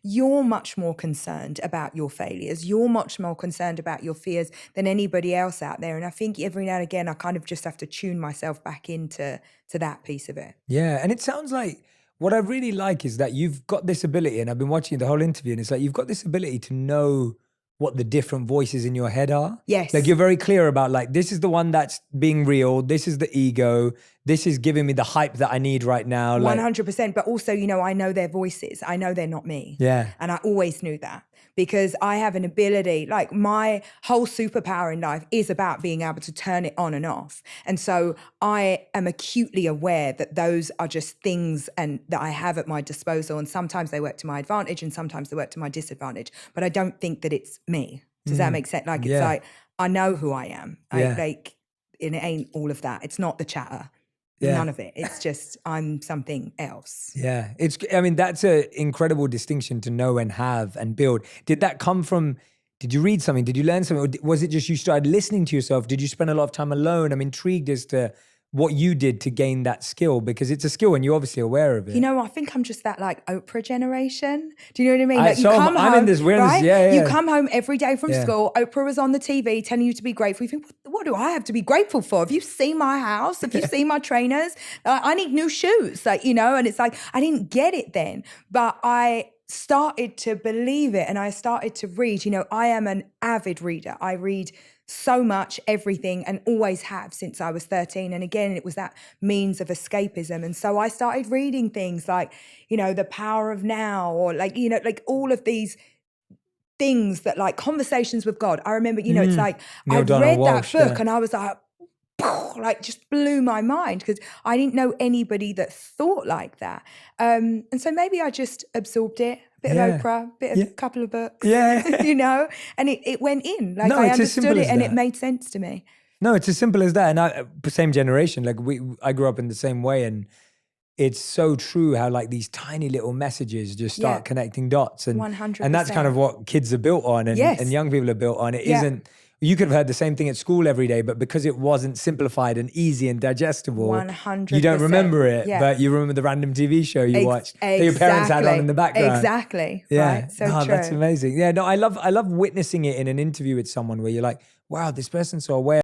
you're much more concerned about your failures. You're much more concerned about your fears than anybody else out there. And I think every now and again, I kind of just have to tune myself back into that piece of it. Yeah. And it sounds like what I really like is that you've got this ability, and I've been watching the whole interview, and it's like you've got this ability to know what the different voices in your head are. Yes. Like you're very clear about like, this is the one that's being real. This is the ego. This is giving me the hype that I need right now. 100%. But also, you know, I know their voices. I know they're not me. Yeah. And I always knew that because I have an ability, like my whole superpower in life is about being able to turn it on and off. And so I am acutely aware that those are just things and that I have at my disposal. And sometimes they work to my advantage and sometimes they work to my disadvantage. But I don't think that it's me. Does that make sense? Like, it's like, I know who I am. Like, and it ain't all of that. It's not the chatter. Yeah. None of it. It's just, I'm something else. Yeah. I mean, that's an incredible distinction to know and have and build. Did that come from, did you read something? Did you learn something? Or was it just you started listening to yourself? Did you spend a lot of time alone? I'm intrigued as to what you did to gain that skill, because it's a skill and you're obviously aware of it. You know, I think I'm just that like Oprah generation. Do you know what I mean? Like I'm in this, right? Yeah. You come home every day from school. Oprah was on the TV telling you to be grateful. You think, what do I have to be grateful for? Have you seen my house? Have you seen my trainers? I need new shoes, like, you know, and it's like, I didn't get it then, but I started to believe it and I started to read. You know, I am an avid reader. I read so much, everything, and always have since I was 13. And again, it was that means of escapism. And so I started reading things like, you know, The Power of Now, or like, you know, like all of these things that like Conversations with God. I remember, you know, it's like, I read that book and I was like just blew my mind because I didn't know anybody that thought like that. And so maybe I just absorbed it. Bit of Oprah, bit of a couple of books, you know, and it went in. Like I understood it and it made sense to me. No, it's as simple as that. And same generation, like I grew up in the same way, and it's so true how like these tiny little messages just start connecting dots. And 100%. And that's kind of what kids are built on and young people are built on. It isn't, you could have heard the same thing at school every day, but because it wasn't simplified and easy and digestible, 100%. You don't remember it, but you remember the random TV show you watched that your parents had on in the background. Exactly. Yeah. Right? So no, true. That's amazing. Yeah, no, I love witnessing it in an interview with someone where you're like, wow, this person's so aware.